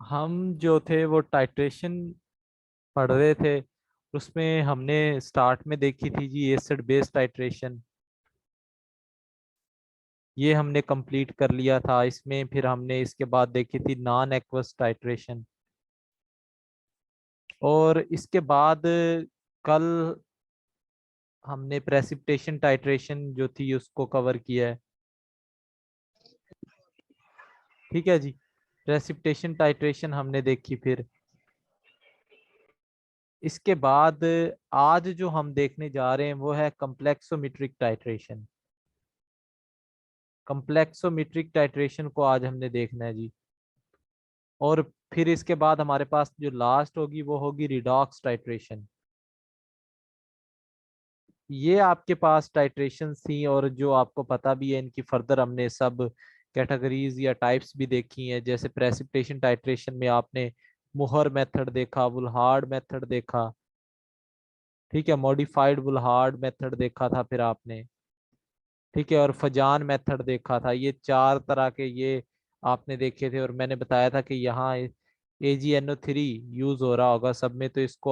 हम जो थे वो टाइट्रेशन पढ़ रहे थे। उसमें हमने स्टार्ट में देखी थी जी एसिड बेस टाइट्रेशन। ये हमने कंप्लीट कर लिया था इसमें। फिर हमने इसके बाद देखी थी नॉन एक्वस टाइट्रेशन। और इसके बाद कल हमने प्रेसिपिटेशन टाइट्रेशन जो थी उसको कवर किया है। ठीक है जी। प्रेसिपिटेशन टाइट्रेशन हमने देखी। फिर इसके बाद आज जो हम देखने जा रहे हैं वो है कम्प्लेक्सोमेट्रिक टाइट्रेशन। कम्प्लेक्सोमेट्रिक टाइट्रेशन को आज हमने देखना है जी। और फिर इसके बाद हमारे पास जो लास्ट होगी वो होगी रिडॉक्स टाइट्रेशन। ये आपके पास टाइट्रेशन थी और जो आपको पता भी है इनकी फर्दर हमने सब कैटेगरीज या टाइप्स भी देखी हैं। जैसे प्रेसिपिटेशन टाइट्रेशन में आपने मुहर मेथड देखा, वुलहार्ड मेथड देखा। ठीक है, मॉडिफाइड वुलहार्ड मेथड देखा था फिर आपने। ठीक है, और फजान मेथड देखा था। ये चार तरह के ये आपने देखे थे। और मैंने बताया था कि यहाँ AgNO3 यूज हो रहा होगा सब में, तो इसको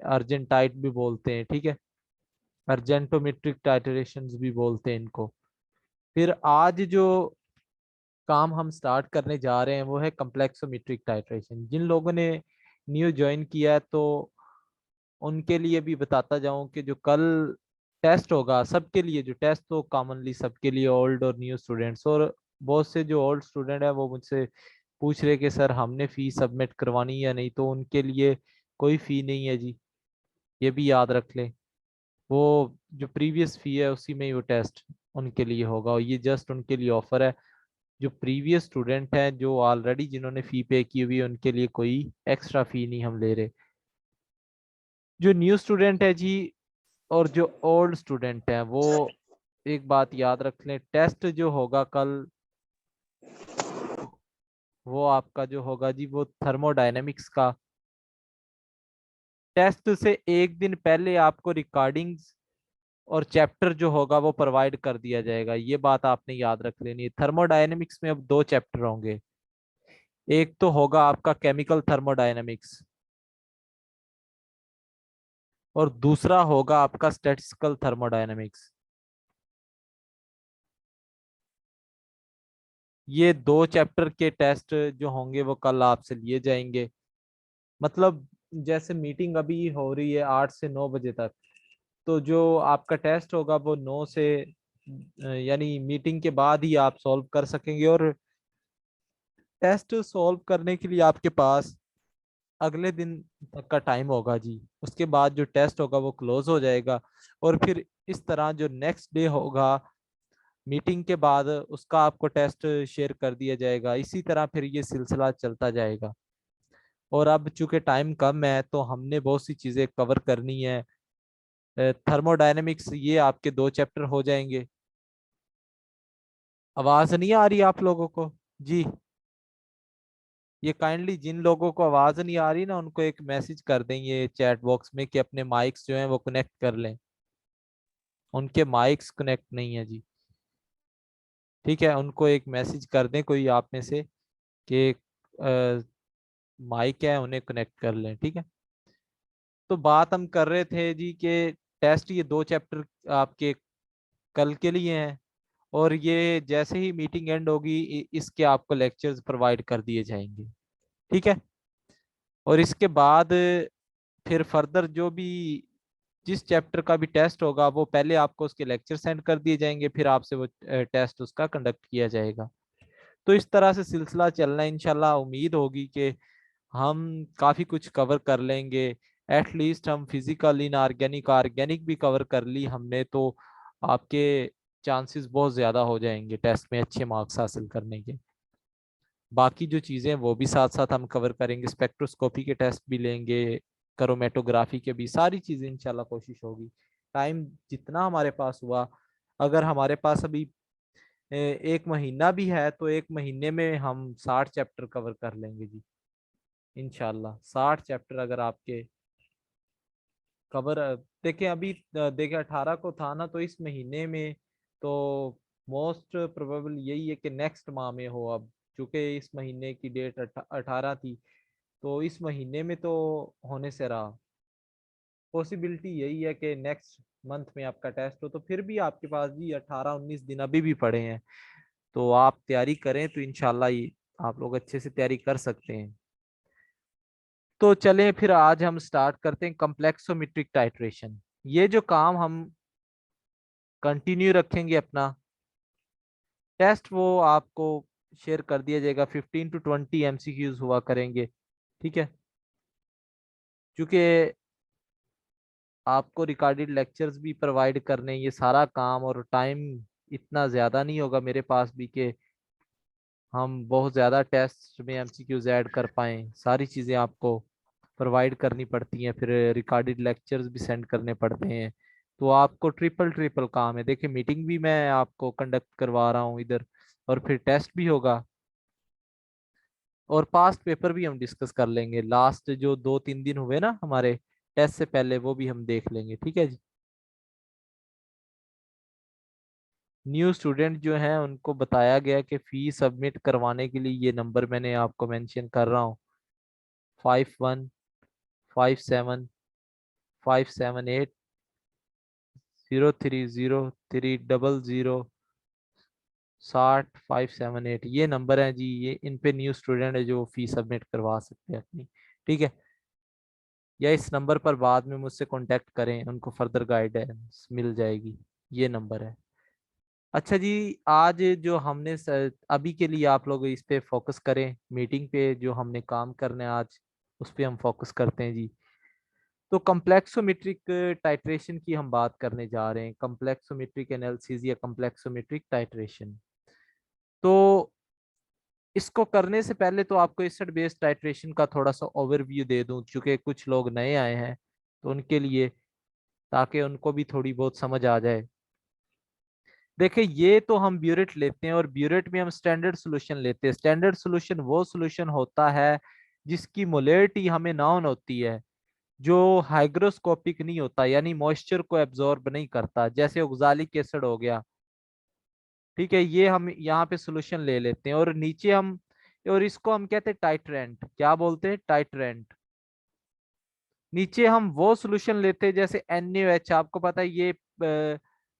अर्जेंटाइट भी बोलते हैं। ठीक है, अर्जेंटोमेट्रिक टाइट्रेशंस भी बोलते हैं इनको। फिर आज जो काम हम स्टार्ट करने जा रहे हैं वो है कम्प्लेक्सोमेट्रिक टाइट्रेशन। जिन लोगों ने न्यू ज्वाइन किया है तो उनके लिए भी बताता जाऊं कि जो कल टेस्ट होगा सबके लिए, जो टेस्ट तो कॉमनली सबके लिए, ओल्ड और न्यू स्टूडेंट्स। और बहुत से जो ओल्ड स्टूडेंट है वो मुझसे पूछ रहे कि सर हमने फी सबमिट करवानी या नहीं। तो उनके लिए कोई फी नहीं है जी, ये भी याद रख लें। वो जो प्रीवियस फी है उसी में ही वो टेस्ट उनके लिए होगा। और ये जस्ट उनके लिए ऑफर है। जो प्रीवियस स्टूडेंट हैं जो ऑलरेडी जिन्होंने फी पे की हुई है उनके लिए कोई एक्स्ट्रा फी नहीं हम ले रहे। जो न्यू स्टूडेंट है जी और जो ओल्ड स्टूडेंट हैं वो एक बात याद रख लें, टेस्ट जो होगा कल वो आपका जो होगा जी वो थर्मोडायनेमिक्स का। टेस्ट से एक दिन पहले आपको रिकॉर्डिंग्स और चैप्टर जो होगा वो प्रोवाइड कर दिया जाएगा। ये बात आपने याद रख लेनी है। थर्मोडायनेमिक्स में अब दो चैप्टर होंगे। एक तो होगा आपका केमिकल थर्मोडायनेमिक्स और दूसरा होगा आपका स्टैटिस्टिकल थर्मोडायनेमिक्स। ये दो चैप्टर के टेस्ट जो होंगे वो कल आपसे लिए जाएंगे। मतलब जैसे मीटिंग अभी हो रही है 8 से 9 बजे तक, तो जो आपका टेस्ट होगा वो 9 से यानी मीटिंग के बाद ही आप सॉल्व कर सकेंगे। और टेस्ट सॉल्व करने के लिए आपके पास अगले दिन तक का टाइम होगा जी। उसके बाद जो टेस्ट होगा वो क्लोज हो जाएगा। और फिर इस तरह जो नेक्स्ट डे होगा मीटिंग के बाद उसका आपको टेस्ट शेयर कर दिया जाएगा। इसी तरह फिर ये सिलसिला चलता जाएगा। और अब चूंकि टाइम कम है तो हमने बहुत सी चीजें कवर करनी है। थर्मोडायनेमिक्स ये आपके दो चैप्टर हो जाएंगे। आवाज नहीं आ रही आप लोगों को जी? ये काइंडली जिन लोगों को आवाज नहीं आ रही ना उनको एक मैसेज कर देंगे चैट बॉक्स में कि अपने माइक्स जो हैं वो कनेक्ट कर लें। उनके माइक्स कनेक्ट नहीं है जी। ठीक है, उनको एक मैसेज कर दें कोई आप में से कि माइक है उन्हें कनेक्ट कर लें। ठीक है, तो बात हम कर रहे थे जी कि टेस्ट ये दो चैप्टर आपके कल के लिए हैं। और ये जैसे ही मीटिंग एंड होगी इसके आपको लेक्चर्स प्रोवाइड कर दिए जाएंगे। ठीक है, और इसके बाद फिर फर्दर जो भी जिस चैप्टर का भी टेस्ट होगा वो पहले आपको उसके लेक्चर सेंड कर दिए जाएंगे, फिर आपसे वो टेस्ट उसका कंडक्ट किया जाएगा। तो इस तरह से सिलसिला चलना है। इंशाल्लाह उम्मीद होगी कि हम काफ़ी कुछ कवर कर लेंगे। एटलीस्ट हम फिजिकल इनऑर्गेनिक ऑर्गेनिक भी कवर कर ली हमने तो आपके चांसेस बहुत ज़्यादा हो जाएंगे टेस्ट में अच्छे मार्क्स हासिल करने के। बाकी जो चीज़ें हैं वो भी साथ साथ हम कवर करेंगे। स्पेक्ट्रोस्कोपी के टेस्ट भी लेंगे, करोमेटोग्राफी के भी, सारी चीज़ें इंशाल्लाह कोशिश होगी। टाइम जितना हमारे पास हुआ, अगर हमारे पास अभी एक महीना भी है तो एक महीने में हम 60 चैप्टर कवर कर लेंगे जी। इंशाल्लाह 60 चैप्टर अगर आपके कवर देखें अभी देखें 18 को था ना, तो इस महीने में तो मोस्ट प्रोबेबल यही है कि नेक्स्ट माह में हो। अब चूंकि इस महीने की डेट 18 थी, तो इस महीने में तो होने से रहा। पॉसिबिलिटी यही है कि नेक्स्ट मंथ में आपका टेस्ट हो, तो फिर भी आपके पास जी 18-19 दिन अभी भी पड़े हैं। तो आप तैयारी करें तो इंशाल्लाह ये आप लोग अच्छे से तैयारी कर सकते हैं। तो चलें फिर आज हम स्टार्ट करते हैं कम्प्लेक्सोमेट्रिक टाइट्रेशन। ये जो काम हम कंटिन्यू रखेंगे अपना टेस्ट, वो आपको शेयर कर दिया जाएगा। 15 to 20 MCQs हुआ करेंगे, ठीक है। क्योंकि आपको रिकॉर्डेड लेक्चर्स भी प्रोवाइड करने, ये सारा काम और टाइम इतना ज़्यादा नहीं होगा मेरे पास भी कि हम बहुत ज़्यादा टेस्ट में एमसीक्यूज ऐड कर पाएँ। सारी चीज़ें आपको प्रोवाइड करनी पड़ती हैं, फिर रिकॉर्डेड लेक्चर्स भी सेंड करने पड़ते हैं। तो आपको ट्रिपल ट्रिपल काम है। देखिए मीटिंग भी मैं आपको कंडक्ट करवा रहा हूँ इधर, और फिर टेस्ट भी होगा, और पास्ट पेपर भी हम डिस्कस कर लेंगे। लास्ट जो 2-3 दिन हुए ना हमारे टेस्ट से पहले, वो भी हम देख लेंगे, ठीक है जी। न्यू स्टूडेंट जो हैं उनको बताया गया कि फी सबमिट करवाने के लिए ये नंबर मैंने आपको मेंशन कर रहा हूँ, 5157578030030060 578। ये नंबर है जी, ये इन पे न्यू स्टूडेंट है जो फी सबमिट करवा सकते हैं अपनी, ठीक है। या इस नंबर पर बाद में मुझसे कांटेक्ट करें, उनको फर्दर गाइडेंस मिल जाएगी। ये नंबर है। अच्छा जी, आज जो हमने अभी के लिए आप लोग इस पे फोकस करें, मीटिंग पे जो हमने काम करने आज उस पे हम फोकस करते हैं जी। तो कम्प्लेक्सोमेट्रिक टाइट्रेशन की हम बात करने जा रहे हैं, कम्प्लेक्सोमेट्रिक एनालिसिस या कम्प्लेक्सोमेट्रिक टाइट्रेशन। तो इसको करने से पहले तो आपको एसिड बेस टाइट्रेशन का थोड़ा सा ओवरव्यू दे दूं, क्योंकि कुछ लोग नए आए हैं तो उनके लिए, ताकि उनको भी थोड़ी बहुत समझ आ जाए। देखिए ये तो हम ब्यूरेट लेते हैं, और ब्यूरेट में हम स्टैंडर्ड सोल्यूशन लेते हैं। स्टैंडर्ड सोल्यूशन वो सोल्यूशन होता है जिसकी मोलेरिटी हमें नाउन होती है, जो हाइग्रोस्कोपिक नहीं होता, यानी मॉइस्चर को एब्जॉर्ब नहीं करता, जैसे ऑक्सालिक एसिड हो गया, ठीक है। ये हम यहाँ पे सोल्यूशन ले लेते हैं, और नीचे हम, और इसको हम कहते हैं टाइट्रेंट। क्या बोलते हैं? टाइट्रेंट। नीचे हम वो सोल्यूशन लेते हैं जैसे NaOH, आपको पता है ये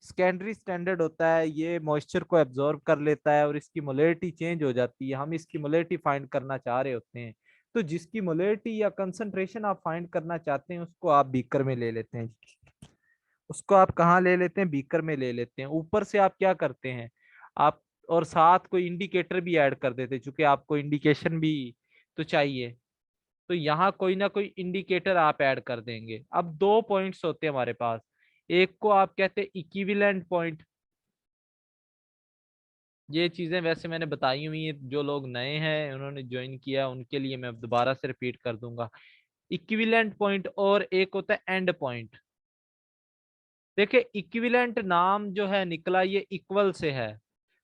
सेकेंडरी स्टैंडर्ड होता है, ये मॉइस्चर को एब्जॉर्ब कर लेता है और इसकी मोलेरिटी चेंज हो जाती है। हम इसकी मोलेरिटी फाइंड करना चाह रहे होते हैं, तो जिसकी मोलेरिटी या कंसंट्रेशन आप फाइंड करना चाहते हैं उसको आप बीकर में ले लेते हैं। उसको आप कहाँ ले लेते हैं? बीकर में ले लेते हैं। ऊपर से आप क्या करते हैं, आप और साथ कोई इंडिकेटर भी ऐड कर देते हैं, क्योंकि आपको इंडिकेशन भी तो चाहिए। तो यहाँ कोई ना कोई इंडिकेटर आप ऐड कर देंगे। अब दो पॉइंट्स होते हैं हमारे पास, एक को आप कहते हैं इक्विवेलेंट पॉइंट। ये चीजें वैसे मैंने बताई हुई है, जो लोग नए हैं उन्होंने ज्वाइन किया उनके लिए मैं दोबारा से रिपीट कर दूंगा। इक्विवेलेंट पॉइंट, और एक होता है एंड पॉइंट। देखिए इक्विवेलेंट नाम जो है निकला, ये इक्वल से है।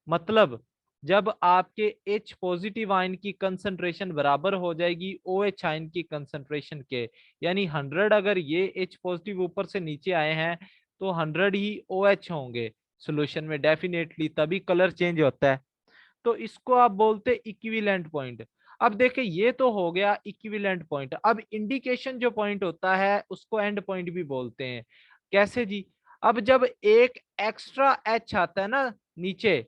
मतलब जब आपके H पॉजिटिव आयन की कंसंट्रेशन बराबर हो जाएगी OH आयन की कंसंट्रेशन के, यानी 100 अगर ये H पॉजिटिव ऊपर से नीचे आए हैं तो 100 ही OH होंगे सॉल्यूशन में डेफिनेटली, तभी कलर चेंज होता है। तो इसको आप बोलते हैं इक्विवेलेंट पॉइंट। अब देखिए ये तो हो गया इक्विवेलेंट पॉइंट। अब इंडिकेशन जो पॉइंट होता है उसको एंड पॉइंट भी बोलते हैं। कैसे जी? अब जब एक एक्स्ट्रा एच आता है ना नीचे,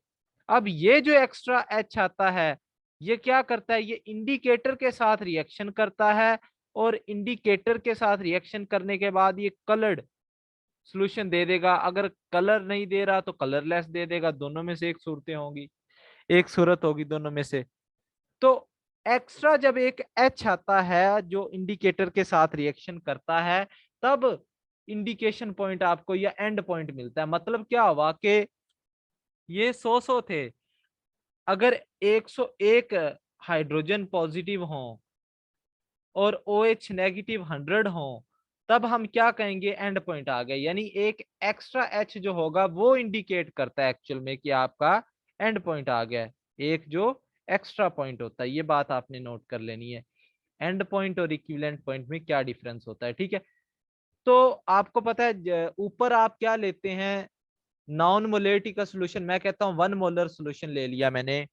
अब ये जो एक्स्ट्रा एच आता है ये क्या करता है, ये इंडिकेटर के साथ रिएक्शन करता है, और इंडिकेटर के साथ रिएक्शन करने के बाद ये कलर्ड सॉल्यूशन दे देगा। अगर कलर नहीं दे रहा तो कलरलेस दे देगा। दोनों में से एक सूरतें होंगी, एक सूरत होगी दोनों में से। तो एक्स्ट्रा जब एक एच आता है जो इंडिकेटर के साथ रिएक्शन करता है, तब इंडिकेशन पॉइंट आपको या एंड पॉइंट मिलता है। मतलब क्या हुआ कि ये 100 थे, अगर 101 हाइड्रोजन पॉजिटिव हो और OH नेगेटिव 100 हो, तब हम क्या कहेंगे? एंड पॉइंट आ गए। यानी एक एक्स्ट्रा H जो होगा वो इंडिकेट करता है एक्चुअल में कि आपका एंड पॉइंट आ गया है। एक जो एक्स्ट्रा पॉइंट होता है, ये बात आपने नोट कर लेनी है। एंड पॉइंट और इक्विवेलेंट पॉइंट में क्या डिफरेंस होता है, ठीक है। तो आपको पता है ऊपर आप क्या लेते हैं, नॉन मोलरिटी का सोल्यूशन। मैं कहता हूं 1 मोलर सोल्यूशन ले लिया मैंने,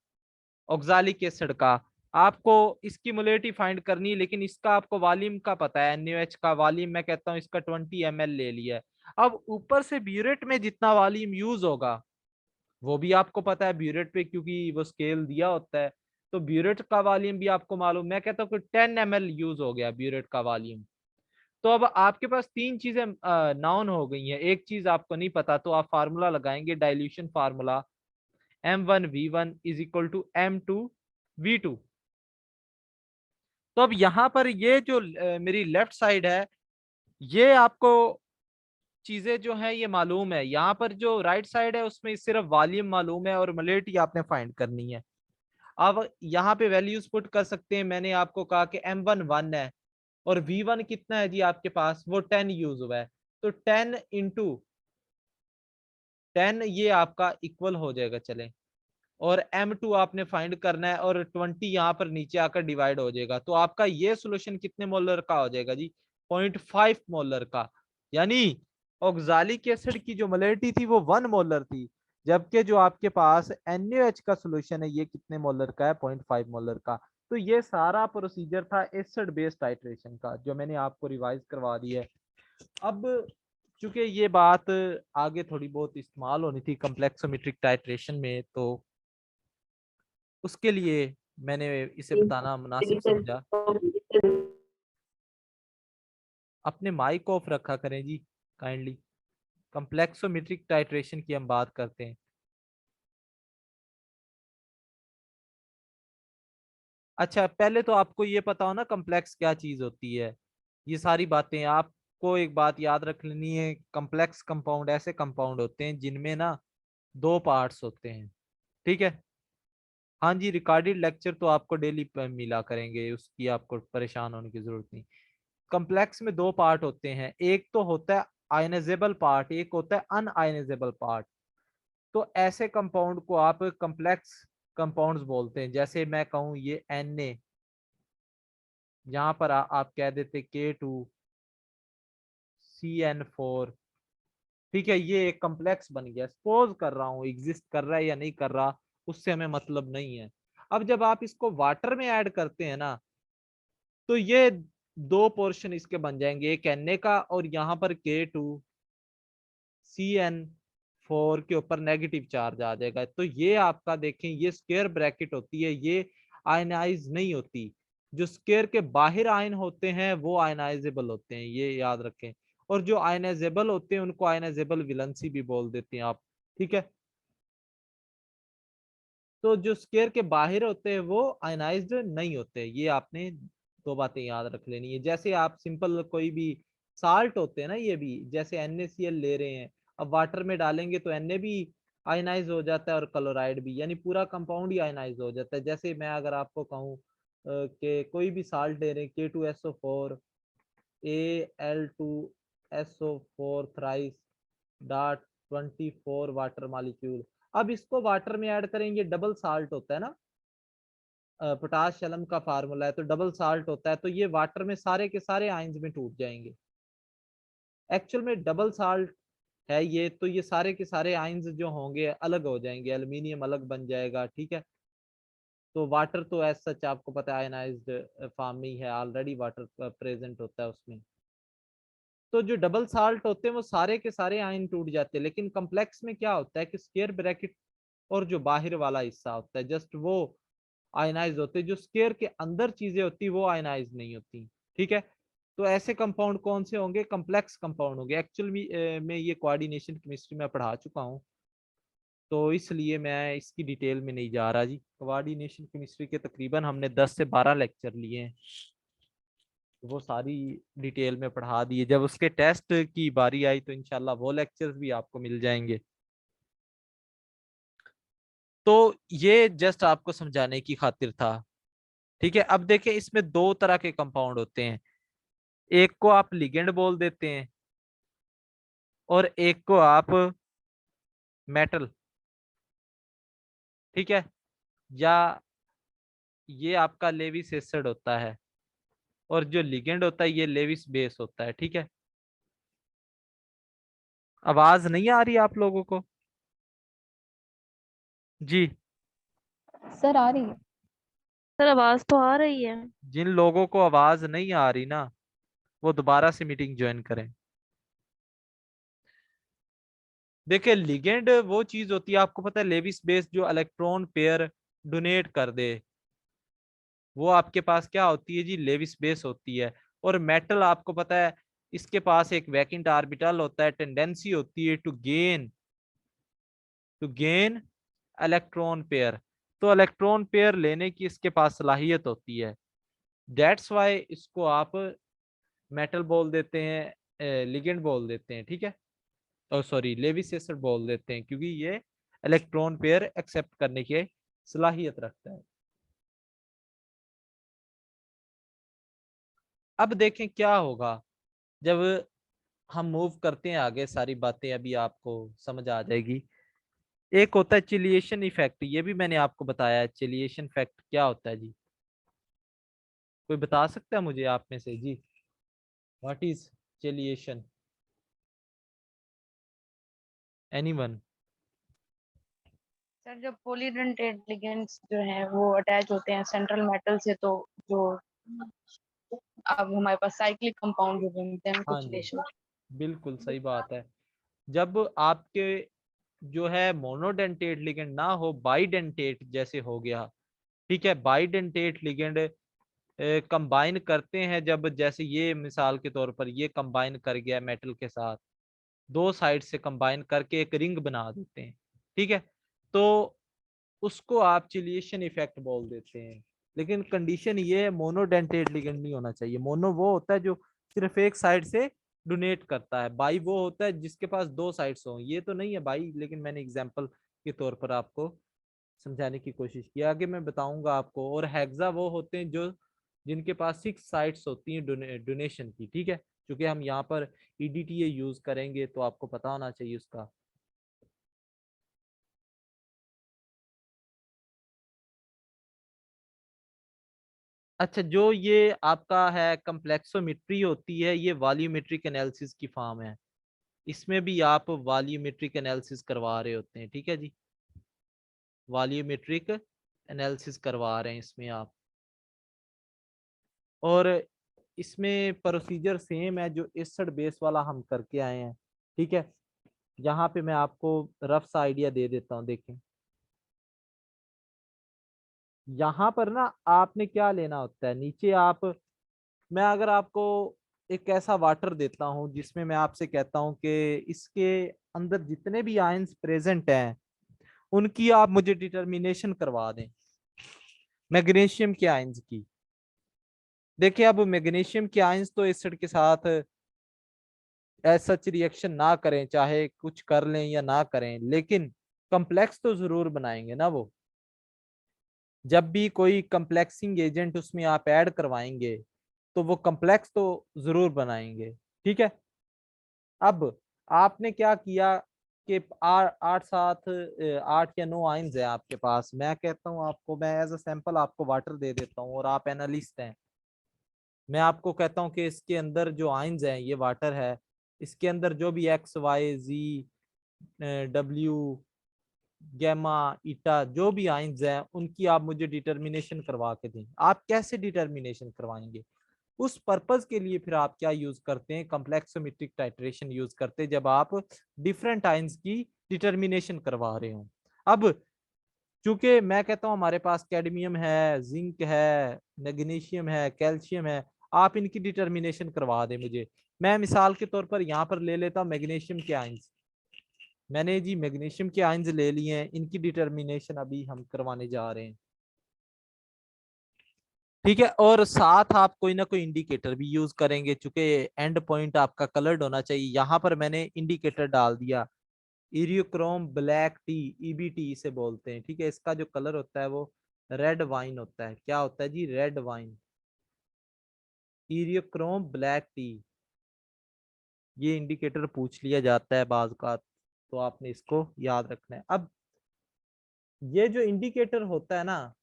ऑक्सालिक एसिड का। आपको इसकी मोलेरिटी फाइंड करनी है, लेकिन इसका आपको वॉल्यूम का पता है, NaOH का वॉल्यूम मैं कहता हूँ इसका 20 ml ले लिया है। अब ऊपर से ब्यूरेट में जितना वॉल्यूम यूज होगा वो भी आपको पता है ब्यूरेट पे, क्योंकि वो स्केल दिया होता है। तो ब्यूरेट का वॉल्यूम भी आपको मालूम, मैं कहता हूँ कि 10 ml यूज हो गया ब्यूरेट का वॉल्यूम। तो अब आपके पास तीन चीजें नाउन हो गई हैं, एक चीज आपको नहीं पता, तो आप फार्मूला लगाएंगे, dilution formula M1V1 is equal to M2V2। तो अब यहाँ पर ये जो मेरी लेफ्ट साइड है, ये आपको चीजें जो है ये मालूम है। यहाँ पर जो राइट साइड है उसमें सिर्फ वॉल्यूम मालूम है और मोलेरिटी आपने फाइंड करनी है। अब यहाँ पे वैल्यूज पुट कर सकते हैं। मैंने आपको कहा कि M1 1 है और V1 कितना है जी आपके पास, वो 10 यूज हुआ है। तो 10 इंटू 10 ये आपका इक्वल हो जाएगा, चले। और M2 आपने फाइंड करना है और 20 यहाँ पर नीचे आकर डिवाइड हो जाएगा। तो आपका ये सोल्यूशन कितने मोलर का हो जाएगा जी, 0.5 मोलर का। यानी ऑक्सालिक एसिड की जो मोलरिटी थी वो 1 मोलर थी, जबकि जो आपके पास NaOH का सोल्यूशन है ये कितने मोलर का है, 0.5 मोलर का। तो ये सारा प्रोसीजर था एसिड बेस्ड टाइट्रेशन का, जो मैंने आपको रिवाइज करवा दी है। अब चूंकि ये बात आगे थोड़ी बहुत इस्तेमाल होनी थी कम्प्लेक्सोमेट्रिक टाइट्रेशन में, तो उसके लिए मैंने इसे बताना मुनासिब समझा। अपने माइक ऑफ रखा करें जी काइंडली, कम्प्लेक्सोमेट्रिक टाइट्रेशन की हम बात करते हैं। अच्छा, पहले तो आपको ये पता हो ना कम्प्लेक्स क्या चीज होती है। ये सारी बातें आपको एक बात याद रख लेनी है, कम्प्लेक्स कंपाउंड ऐसे कंपाउंड होते हैं जिनमें ना दो पार्ट्स होते हैं, ठीक है। हाँ जी, रिकॉर्डेड लेक्चर तो आपको डेली मिला करेंगे, उसकी आपको परेशान होने की जरूरत नहीं। कम्प्लेक्स में दो पार्ट होते हैं, एक तो होता है आयनाइजेबल पार्ट, एक होता है अनआयनाइजेबल पार्ट। तो ऐसे कंपाउंड को आप कम्प्लेक्स कंपाउंड्स बोलते हैं। जैसे मैं कहूँ ये Na, यहाँ पर आप कह देते K2CN4, ठीक है, ये एक कम्प्लेक्स बन गया। सपोज कर रहा हूँ एग्जिस्ट कर रहा है या नहीं कर रहा, उससे हमें मतलब नहीं है। अब जब आप इसको वाटर में ऐड करते हैं ना, तो ये दो पोर्शन इसके बन जाएंगे, एक Na का और यहाँ पर K2CN4 के ऊपर नेगेटिव चार्ज आ जाएगा। तो ये आपका देखें, ये स्क्वायर ब्रैकेट होती है, ये आयनाइज नहीं होती। जो स्क्वायर के बाहर आयन होते हैं वो आयनाइजेबल होते हैं, ये याद रखें। और जो आयनाइजेबल होते हैं उनको आयनाइजेबल वैलेंसी भी बोल देते हैं आप, ठीक है। तो जो स्क्वायर के बाहर होते हैं वो आयनाइज्ड नहीं होते, ये आपने दो बातें याद रख लेनी है। जैसे आप सिंपल कोई भी साल्ट होते हैं ना, ये भी जैसे NaCl ले रहे हैं, अब वाटर में डालेंगे तो Na भी आयनाइज हो जाता है और क्लोराइड भी, यानी पूरा कंपाउंड ही आयनाइज हो जाता है। जैसे मैं अगर आपको कहूँ कि कोई भी साल्ट ले रहे हैं, K2SO4 Al2SO4 thrice dot 24 water molecule. अब इसको वाटर में ऐड करेंगे, डबल साल्ट होता है ना, पोटाशियम का फार्मूला है, तो डबल साल्ट होता है, तो ये वाटर में सारे के सारे आयंस में टूट जाएंगे। एक्चुअल में डबल साल्ट है ये, तो ये सारे के सारे आयंस जो होंगे अलग हो जाएंगे, एल्यूमिनियम अलग बन जाएगा, ठीक है। तो वाटर तो एज सच आपको पता है आयनाइज्ड फॉर्म में ही है, ऑलरेडी वाटर प्रेजेंट होता है उसमें। तो जो डबल साल्ट होते हैं वो सारे के सारे आयन टूट जाते हैं, लेकिन कम्प्लेक्स में क्या होता है कि स्क्वायर ब्रैकेट और जो बाहर वाला हिस्सा होता है जस्ट वो आयनाइज होते हैं, जो स्क्वायर के अंदर चीजें होती वो आयनाइज नहीं होती, ठीक है। तो ऐसे कंपाउंड कौन से होंगे, कम्प्लेक्स कंपाउंड होंगे। एक्चुअली में ये कोऑर्डिनेशन केमिस्ट्री में पढ़ा चुका हूँ, तो इसलिए मैं इसकी डिटेल में नहीं जा रहा जी। कोऑर्डिनेशन केमिस्ट्री के तकरीबन हमने 10 से 12 लेक्चर लिए हैं, वो सारी डिटेल में पढ़ा दिए। जब उसके टेस्ट की बारी आई तो इंशाल्लाह वो लेक्चर्स भी आपको मिल जाएंगे। तो ये जस्ट आपको समझाने की खातिर था, ठीक है। अब देखें, इसमें दो तरह के कंपाउंड होते हैं, एक को आप लिगेंड बोल देते हैं और एक को आप मेटल, ठीक है। या ये आपका लेविस एसिड होता है और जो लिगेंड होता है ये लेविस बेस होता है, ठीक है। आवाज नहीं आ रही आप लोगों को जी? सर आ रही है। सर आवाज तो आ रही है। जिन लोगों को आवाज नहीं आ रही ना, वो दोबारा से मीटिंग ज्वाइन करें। देखिए लिगेंड वो चीज होती है, आपको पता है, लेविस बेस जो इलेक्ट्रॉन पेयर डोनेट कर दे, वो आपके पास क्या होती है जी, लेविस बेस होती है। और मेटल आपको पता है, इसके पास एक वैकेंट ऑर्बिटल होता है, टेंडेंसी होती है टू गेन इलेक्ट्रॉन पेयर। तो इलेक्ट्रॉन पेयर लेने की इसके पास सलाहियत होती है। दैट्स वाई इसको आप मेटल बोल देते हैं, लिगेंड बोल देते हैं, ठीक है। और सॉरी, लेविस एसिड बोल देते हैं, क्योंकि ये इलेक्ट्रॉन पेयर एक्सेप्ट करने की सलाहियत रखता है। अब देखें क्या होगा जब हम मूव करते हैं आगे, सारी बातें अभी आपको समझ आ जाएगी। एक होता है चिलिएशन इफेक्ट, ये भी मैंने आपको बताया है। चिलिएशन इफेक्ट क्या होता है जी, कोई बता सकता है मुझे आप में से जी, व्हाट इज चिलिएशन? एनीवन? सर जब पॉलीडेंटेट लिगेंड्स जो हैं वो अटैच होते हैं सेंट्रल मेटल से, तो जो अब हमारे पास साइक्लिक कंपाउंड जो बनते हैं हाँ कुछ जी, रिलेशन। बिल्कुल सही बात है। जब आपके जो है मोनोडेंटेट लिगेंड ना हो, बाइडेंटेट जैसे हो गया, ठीक है, बाइडेंटेट लिगेंड कंबाइन करते हैं जब, जैसे ये मिसाल के तौर पर ये कंबाइन कर गया मेटल के साथ, दो साइड से कंबाइन करके एक रिंग बना देते हैं, ठीक है, तो उसको आप चिलिएशन इफेक्ट बोल देते हैं। लेकिन कंडीशन ये है, मोनोडेंटेट लिगेंड नहीं होना चाहिए। मोनो वो होता है जो सिर्फ एक साइड से डोनेट करता है, बाई वो होता है जिसके पास दो साइड्स हो। ये तो नहीं है बाई, लेकिन मैंने एग्जांपल के तौर पर आपको समझाने की कोशिश की, आगे मैं बताऊंगा आपको। और हेक्सा वो होते हैं जो जिनके पास सिक्स साइड्स होती हैं डोनेशन की, ठीक है। क्योंकि हम यहाँ पर ईडीटीए यूज करेंगे तो आपको पता होना चाहिए उसका। अच्छा, जो ये आपका है कम्प्लेक्सोमेट्री होती है, ये वॉल्यूमेट्रिक एनालिसिस की फॉर्म है। इसमें भी आप वॉल्यूमेट्रिक एनालिसिस करवा रहे होते हैं, ठीक है जी, वॉल्यूमेट्रिक एनालिसिस करवा रहे हैं इसमें आप। और इसमें प्रोसीजर सेम है जो एसिड बेस वाला हम करके आए हैं, ठीक है। यहाँ पे मैं आपको रफ सा आइडिया दे देता हूँ, देखें। यहाँ पर ना आपने क्या लेना होता है, नीचे आप, मैं अगर आपको एक ऐसा वाटर देता हूँ जिसमें मैं आपसे कहता हूँ कि इसके अंदर जितने भी आयंस प्रेजेंट हैं उनकी आप मुझे डिटर्मिनेशन करवा दें, मैग्नीशियम के आयंस की। देखिए अब मैग्नीशियम के आयंस तो एसिड के साथ सच रिएक्शन ना करें, चाहे कुछ कर लें या ना करें, लेकिन कम्प्लेक्स तो जरूर बनाएंगे ना वो। जब भी कोई कम्प्लेक्सिंग एजेंट उसमें आप ऐड करवाएंगे तो वो कम्प्लेक्स तो जरूर बनाएंगे, ठीक है। अब आपने क्या किया कि आठ सात आठ या नौ आइंस है आपके पास। मैं कहता हूँ आपको, मैं एज अ सैंपल आपको वाटर दे देता हूँ और आप एनालिस्ट हैं। मैं आपको कहता हूँ कि इसके अंदर जो आइंस हैं, ये वाटर है, इसके अंदर जो भी X Y G W gamma eta जो भी आइंस हैं उनकी आप मुझे डिटर्मिनेशन करवा के दें। आप कैसे डिटर्मिनेशन करवाएंगे? उस पर्पज के लिए फिर आप क्या यूज करते हैं, कम्प्लेक्सोमेट्रिक टाइट्रेशन यूज करते हैं, जब आप डिफरेंट आइंस की डिटर्मिनेशन करवा रहे हो। अब चूंकि मैं कहता हूं हमारे पास कैडमियम है, जिंक है, मैग्नीशियम है, कैल्शियम है, आप इनकी डिटर्मिनेशन करवा दें मुझे। मैं मिसाल के तौर पर यहाँ पर ले लेता हूँ मैग्नीशियम के आइंस। मैंने जी मैग्नीशियम के आइंस ले लिए हैं, इनकी डिटर्मिनेशन अभी हम करवाने जा रहे हैं, ठीक है। और साथ आप कोई ना कोई इंडिकेटर भी यूज करेंगे, चूंकि एंड पॉइंट आपका कलर्ड होना चाहिए। यहाँ पर मैंने इंडिकेटर डाल दिया, इरियोक्रोम ब्लैक टी, ईबीटी इसे बोलते हैं, ठीक है। इसका जो कलर होता है वो रेड वाइन होता है। क्या होता है जी? Red wine, eriochrome black T. ये इंडिकेटर पूछ लिया जाता है बाज का, तो आपने इसको याद रखना है। अब ये जो इंडिकेटर होता है ना,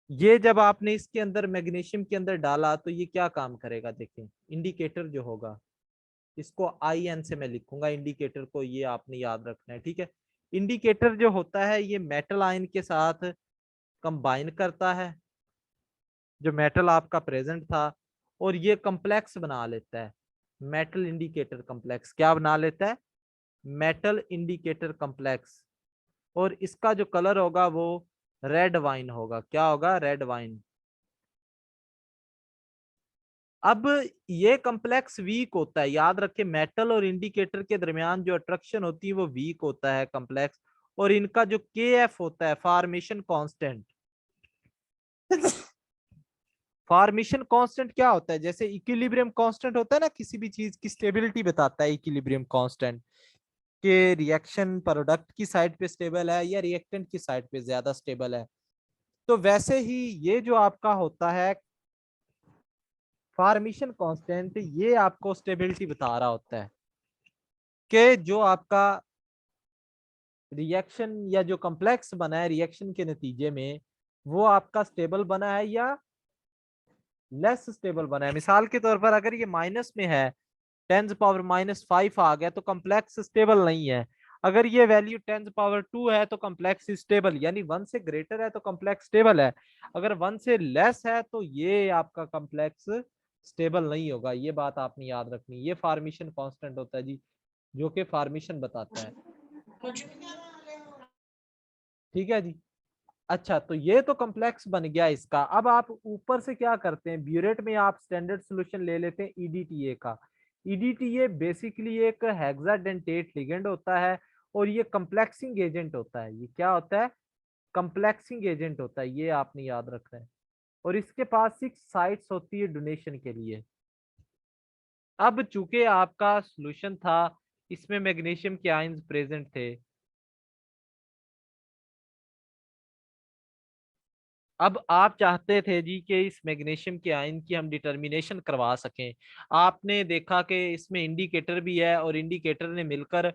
ये जब आपने इसके अंदर मैग्नीशियम के अंदर डाला तो ये क्या काम करेगा, देखें। इंडिकेटर जो होगा, इसको आई एन से मैं लिखूंगा इंडिकेटर को, ये आपने याद रखना है, ठीक है। इंडिकेटर जो होता है ये मेटल आयन के साथ कंबाइन करता है जो मेटल आपका प्रेजेंट था, और ये कम्प्लेक्स बना लेता है, मेटल इंडिकेटर कम्प्लेक्स। क्या बना लेता है? Metal indicator complex. और इसका जो कलर होगा वो रेड वाइन होगा। क्या होगा? Red wine. अब ये कम्प्लेक्स वीक होता है, याद रखें मेटल और इंडिकेटर के दरमियान जो अट्रैक्शन होती है वो वीक होता है कम्प्लेक्स। और इनका जो KF होता है, फॉर्मेशन कांस्टेंट। फॉर्मेशन कांस्टेंट क्या होता है? जैसे इक्विलिब्रियम कांस्टेंट होता है ना, किसी भी चीज की स्टेबिलिटी बताता है इक्विलिब्रियम कांस्टेंट, कि रिएक्शन प्रोडक्ट की साइड पे स्टेबल है या रिएक्टेंट की साइड पे ज्यादा स्टेबल है। तो वैसे ही ये जो आपका होता है फॉर्मेशन कांस्टेंट, ये आपको स्टेबिलिटी बता रहा होता है कि जो आपका रिएक्शन या जो कॉम्प्लेक्स बना है रिएक्शन के नतीजे में, वो आपका स्टेबल बना है या लेस स्टेबल बना है। मिसाल के तौर पर अगर ये माइनस में है, 10⁻⁻5 आ गया तो कॉम्प्लेक्स स्टेबल नहीं है। अगर ये वैल्यू 10⁻2 है तो कॉम्प्लेक्स स्टेबल, यानी 1 से ग्रेटर है तो कॉम्प्लेक्स स्टेबल है। अगर 1 से लेस है तो ये आपका कॉम्प्लेक्स स्टेबल नहीं होगा। ये बात आपने याद रखनी। ये फॉर्मेशन कांस्टेंट होता है जी, जो कि फॉर्मेशन बताता है। ठीक है जी। अच्छा, तो ये तो कॉम्प्लेक्स बन गया इसका। अब आप ऊपर से क्या करते हैं, ब्यूरेट में आप स्टैंडर्ड सॉल्यूशन ले लेते हैं EDTA का। EDTA बेसिकली एक हेक्साडेंटेट लिगेंड होता है, और ये कम्प्लेक्सिंग एजेंट होता है। ये क्या होता है? कम्प्लेक्सिंग एजेंट होता है, ये आपने याद रखना है। और इसके पास 6 साइट्स होती है डोनेशन के लिए। अब चूंकि आपका सॉल्यूशन था, इसमें मैग्नीशियम के आयंस प्रेजेंट थे। अब आप चाहते थे जी कि इस मैग्नीशियम के आयन की हम डिटर्मिनेशन करवा सकें। आपने देखा कि इसमें इंडिकेटर भी है, और इंडिकेटर ने मिलकर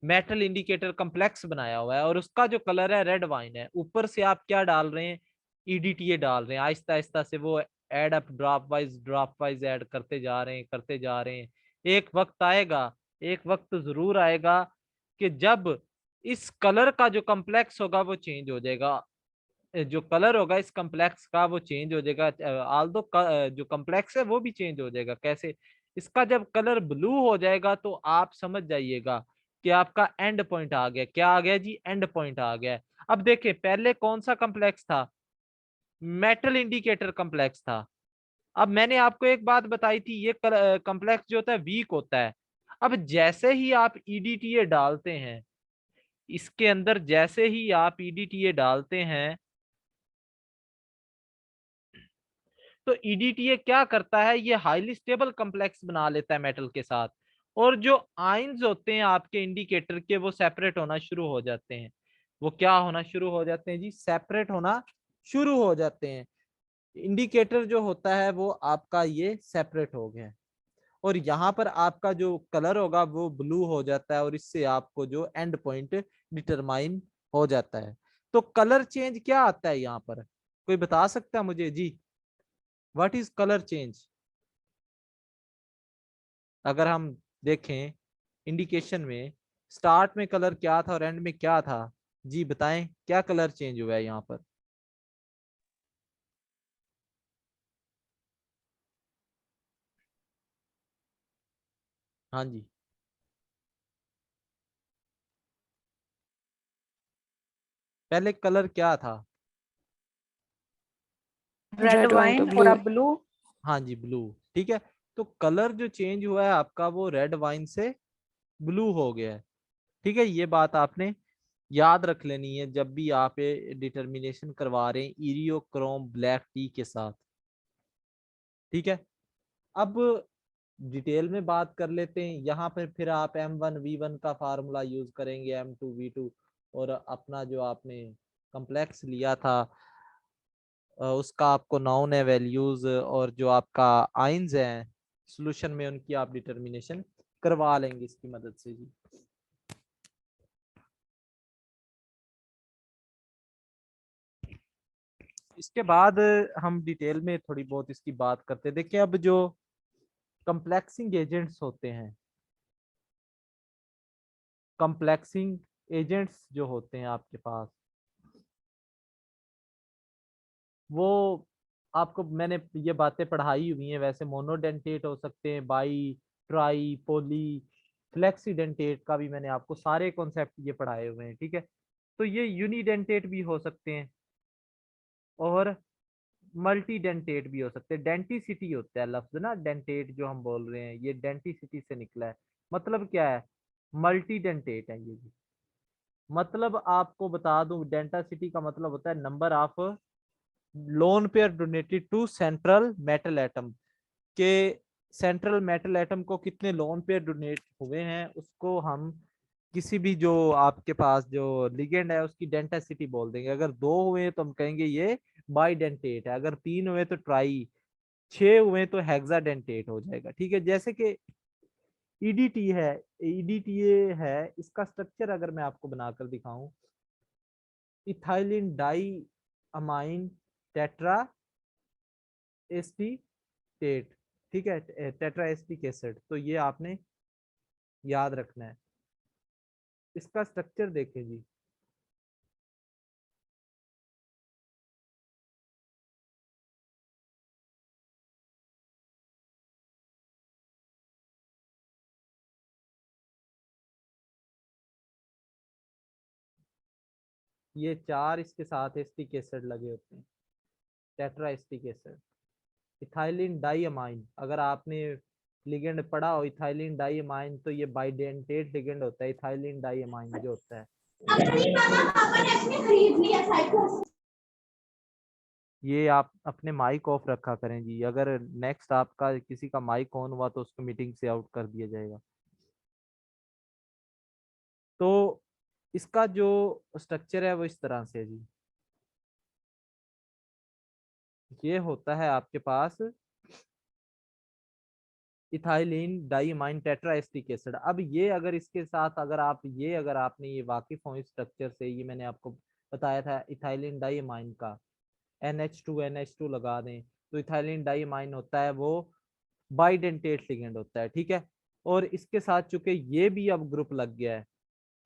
मेटल इंडिकेटर कम्प्लेक्स बनाया हुआ है, और उसका जो कलर है रेड वाइन है। ऊपर से आप क्या डाल रहे हैं? EDTA डाल रहे हैं। आहिस्ता आहिस्ता से वो add up, drop wise add करते जा रहे हैं, करते जा रहे हैं। एक वक्त आएगा, एक वक्त जरूर आएगा कि जब इस कलर का जो कम्प्लेक्स होगा वो चेंज हो जाएगा। जो कलर होगा इस कम्प्लेक्स का वो चेंज हो जाएगा। आल्दो जो कम्प्लेक्स है वो भी चेंज हो जाएगा। कैसे? इसका जब कलर ब्लू हो जाएगा तो आप समझ जाइएगा कि आपका एंड पॉइंट आ गया। क्या आ गया जी? एंड पॉइंट आ गया। अब देखें, पहले कौन सा कम्प्लेक्स था? मेटल इंडिकेटर कम्प्लेक्स था। अब मैंने आपको एक बात बताई थी, ये कम्प्लेक्स जो होता है वीक होता है। अब जैसे ही आप EDTA डालते हैं, इसके अंदर जैसे ही आप EDTA डालते हैं, तो EDTA क्या करता है? ये हाईली स्टेबल कम्प्लेक्स बना लेता है मेटल के साथ, और जो आयंस होते हैं आपके इंडिकेटर के वो सेपरेट होना शुरू हो जाते हैं। वो क्या होना शुरू हो जाते हैं जी? सेपरेट होना शुरू हो जाते हैं। इंडिकेटर जो होता है वो आपका ये सेपरेट हो गया है, और यहाँ पर आपका जो कलर होगा वो ब्लू हो जाता है, और इससे आपको जो एंड पॉइंट डिटरमाइन हो जाता है। तो कलर चेंज क्या आता है यहाँ पर? कोई बता सकता है मुझे जी? What is colour change? अगर हम देखें इंडिकेशन में, स्टार्ट में कलर क्या था और एंड में क्या था? जी बताएं, क्या कलर चेंज हुआ है यहाँ पर? हाँ जी, पहले कलर क्या था? Red red wine wine two और ब्लू। अब ब्लू। हाँ जी, ब्लू। ठीक है, तो कलर जो चेंज हुआ है आपका वो रेड वाइन से ब्लू हो गया है। ठीक है, ये बात आपने याद रख लेनी है जब भी आप डिटर्मिनेशन करवा रहे हैं इरियोक्रोम ब्लैक टी के साथ। ठीक है, अब डिटेल में बात कर लेते हैं। यहाँ पर फिर आप M1V1 का फार्मूला यूज करेंगे, M2V2, और अपना जो आपने कम्प्लेक्स लिया था उसका आपको नाउन है वैल्यूज, और जो आपका आइंस हैं सॉल्यूशन में उनकी आप डिटर्मिनेशन करवा लेंगे इसकी मदद से जी। इसके बाद हम डिटेल में थोड़ी बहुत इसकी बात करते हैं। देखिए, अब जो कम्प्लेक्सिंग एजेंट्स होते हैं, कम्प्लेक्सिंग एजेंट्स जो होते हैं आपके पास, वो आपको मैंने ये बातें पढ़ाई हुई हैं। वैसे मोनोडेंटेट हो सकते हैं, बाई, ट्राई, पोली, फ्लेक्सीडेंटेट का भी मैंने आपको सारे कॉन्सेप्ट ये पढ़ाए हुए हैं, ठीक है। तो ये यूनिडेंटेट भी हो सकते हैं और मल्टी डेंटेट भी हो सकते हैं। डेंटिसिटी होता है लफ्ज ना, डेंटेट जो हम बोल रहे हैं ये डेंटिसिटी से निकला है। मतलब क्या है, मल्टी डेंटेट है ये भी। मतलब आपको बता दूं, डेंटासिटी का मतलब होता है number of lone pair donated to central metal atom, के सेंट्रल मेटल एटम को कितने लोन पेयर डोनेट हुए हैं उसको हम किसी भी जो आपके पास जो लिगेंड है उसकी डेंटासिटी बोल देंगे। अगर 2 हुए तो हम कहेंगे ये बाइडेंटेट है, अगर 3 हुए तो ट्राई, 6 हुए तो हेक्साडेंटेट हो जाएगा, ठीक है। जैसे कि ईडीटी है, ईडीटीए है, इसका स्ट्रक्चर अगर मैं आपको बनाकर दिखाऊं, इथाइलिन डाई अमाइन टेट्रा एस्टीटेट, ठीक है, टेट्रा एस्टिक एसिड। तो ये आपने याद रखना है। इसका स्ट्रक्चर देखें जी, ये 4 इसके साथ एस्टिक एसिड लगे होते हैं, टेट्रा एस्टिक एसिड। इथाइलिन डाईअमाइन, अगर आपने लिगेंड पढ़ा हो इथाइलिन डाईअमाइन, तो ये बाइडेंटेट लिगेंड होता है इथाइलिन डाईअमाइन जो होता है। ये आप अपने माइक ऑफ रखा करें जी, अगर नेक्स्ट आपका किसी का माइक ऑन हुआ तो उसको मीटिंग से आउट कर दिया जाएगा। तो इसका जो स्ट्रक्चर है वो इस तरह से है जी, ये होता है आपके पास इथाइलिन डाईअमाइन टेट्रा एस्टिक एसिड। अब ये अगर इसके साथ अगर आपने ये वाकिफ हो इस स्ट्रक्चर से, ये मैंने आपको बताया था इथाइलिन डाईअमाइन का NH2 लगा दें तो इथाइलिन डाईअमाइन होता है वो बाइडेंटेट लिगेंड होता है, ठीक है। और इसके साथ चूंकि ये भी अब ग्रुप लग गया है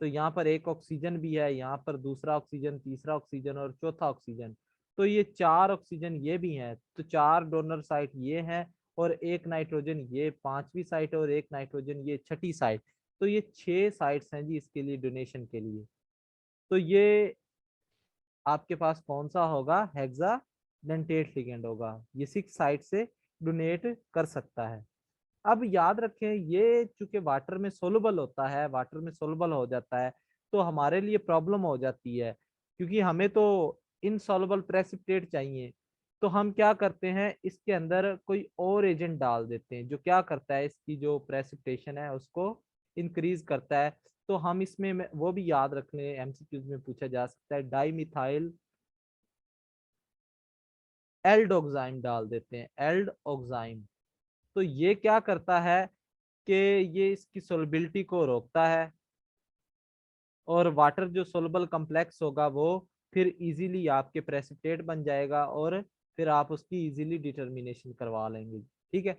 तो यहाँ पर एक ऑक्सीजन भी है, यहाँ पर दूसरा ऑक्सीजन, तीसरा ऑक्सीजन और चौथा ऑक्सीजन। तो ये 4 ऑक्सीजन ये भी हैं, तो 4 डोनर साइट ये हैं और एक नाइट्रोजन ये 5वीं साइट और एक नाइट्रोजन ये 6ठी साइट। तो ये 6 साइट्स हैं जी इसके लिए, डोनेशन के लिए। तो ये आपके पास कौन सा होगा, हेक्साडेंटेट लिगेंड होगा, ये 6 साइट से डोनेट कर सकता है। अब याद रखें ये चूंकि वाटर में सोलुबल होता है, वाटर में सोलुबल हो जाता है, तो हमारे लिए प्रॉब्लम हो जाती है क्योंकि हमें तो इनसॉल्युबल प्रेसिपिटेट चाहिए। तो हम क्या करते हैं, इसके अंदर कोई और एजेंट डाल देते हैं जो क्या करता है, इसकी जो प्रेसिपिटेशन है उसको इंक्रीज करता है। तो हम इसमें वो भी याद रख लें, एमसीक्यूज में पूछा जा सकता है, डाई मिथाइल एल्डोक्साइम डाल देते हैं, एल्डोक्साइम। तो ये क्या करता है कि ये इसकी सोलबिलिटी को रोकता है और वाटर जो सोलबल कम्प्लेक्स होगा वो फिर इजीली आपके प्रेसिपिटेट बन जाएगा और फिर आप उसकी इजीली डिटर्मिनेशन करवा लेंगे, ठीक है।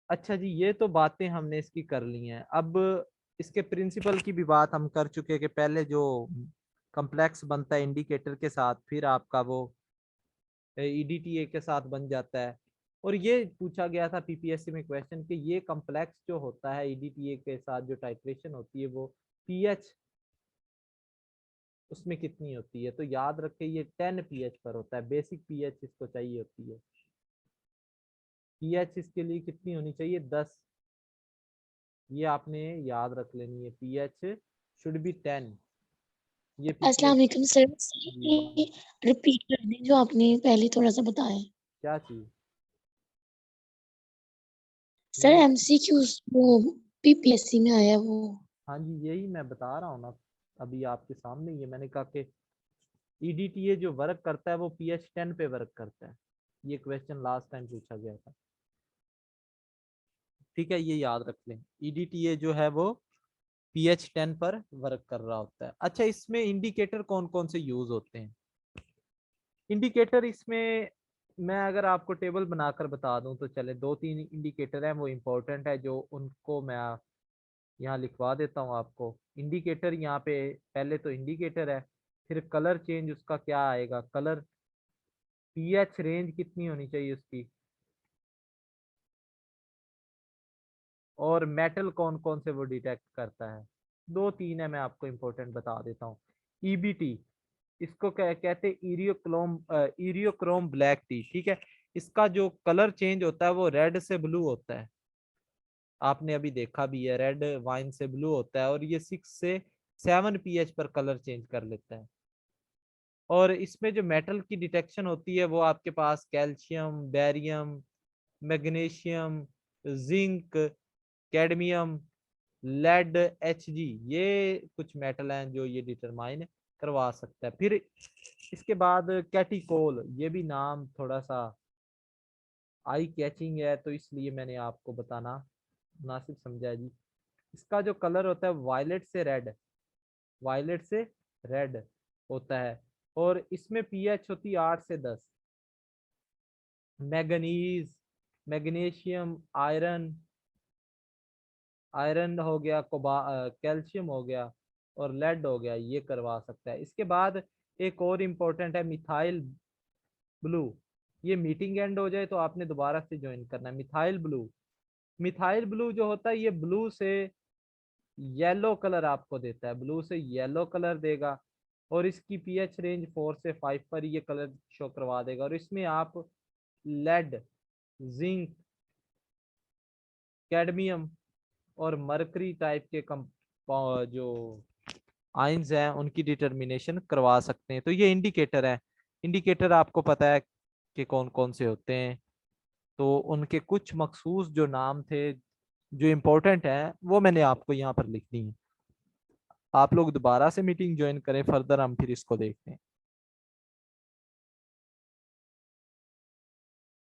अच्छा जी, ये तो बातें हमने इसकी कर ली हैं। अब इसके प्रिंसिपल की भी बात हम कर चुके हैं कि पहले जो कम्प्लेक्स बनता है इंडिकेटर के साथ, फिर आपका वो ईडीटीए के साथ बन जाता है। और ये पूछा गया था पीपीएससी में क्वेश्चन कि ये कम्प्लेक्स जो होता है ईडीटीए के साथ जो टाइट्रेशन होती है वो पीएच उसमें कितनी होती है, तो याद रखें ये 10 पीएच पर होता है, बेसिक पीएच इसको चाहिए होती है। पीएच इसके लिए कितनी होनी चाहिए, 10। ये आपने याद रख लेनी है, पीएच शुड बी 10। ये अस्सलाम पीपीएस वालेकुम सर। जी वाले रिपीट कर दें जो आपने पहले थोड़ा सा बताया है। क्या चीज सर ये, एमसीक्यूज वो पीपीएससी में आया वो। हाँ जी यही मैं बता रहा हूँ ना, अभी आपके सामने ही है। मैंने कहा कि ईडीटीए जो वर्क करता है वो पीएच 10 पे वर्क करता है। ये क्वेश्चन लास्ट टाइम पूछा गया था, ठीक है, ये याद रख लें। ईडीटीए जो है वो पीएच 10 पर वर्क कर रहा होता है। अच्छा, इसमें इंडिकेटर कौन कौन से यूज होते हैं, इंडिकेटर इसमें मैं अगर आपको टेबल बनाकर बता दूं तो चले, 2-3 इंडिकेटर हैं वो इम्पोर्टेंट है, जो उनको मैं यहाँ लिखवा देता हूँ आपको। इंडिकेटर यहाँ पे पहले तो इंडिकेटर है, फिर कलर चेंज उसका क्या आएगा, कलर पीएच रेंज कितनी होनी चाहिए उसकी, और मेटल कौन कौन से वो डिटेक्ट करता है। 2-3 है, मैं आपको इंपॉर्टेंट बता देता हूँ। ईबीटी, इसको कहते हैं इरियोक्रोम ब्लैक टी, ठीक है। इसका जो कलर चेंज होता है वो रेड से ब्लू होता है, आपने अभी देखा भी है, रेड वाइन से ब्लू होता है, और ये 6 से 7 पीएच पर कलर चेंज कर लेता है। और इसमें जो मेटल की डिटेक्शन होती है वो आपके पास calcium, barium, magnesium, zinc, cadmium, lead, Hg, ये कुछ मेटल हैं जो ये डिटरमाइन करवा सकता है। फिर इसके बाद कैटिकोल, ये भी नाम थोड़ा सा आई कैचिंग है तो इसलिए मैंने आपको बताना मुनासिब समझा जी। इसका जो कलर होता है वायलेट से रेड, वायलेट से रेड होता है, और इसमें पीएच होती है 8 से 10। मैग्नीज, मैग्नीशियम, आयरन, आयरन हो गया, कैल्शियम हो गया, और लेड हो गया, ये करवा सकता है। इसके बाद एक और इम्पोर्टेंट है मिथाइल ब्लू। ये मीटिंग एंड हो जाए तो आपने दोबारा से ज्वाइन करना है। मिथाइल ब्लू, मिथाइल ब्लू जो होता है ये ब्लू से येलो कलर आपको देता है, ब्लू से येलो कलर देगा, और इसकी पीएच रेंज 4 से 5 पर ये कलर शो करवा देगा। और इसमें आप लेड, जिंक, कैडमियम और मरकरी टाइप के जो आयंस हैं उनकी डिटर्मिनेशन करवा सकते हैं। तो ये इंडिकेटर है, इंडिकेटर आपको पता है कि कौन कौन से होते हैं, तो उनके कुछ मखसूस जो नाम थे जो इम्पोर्टेंट हैं वो मैंने आपको यहाँ पर लिख दी है। आप लोग दोबारा से मीटिंग ज्वाइन करें, फर्दर हम फिर इसको देखते हैं।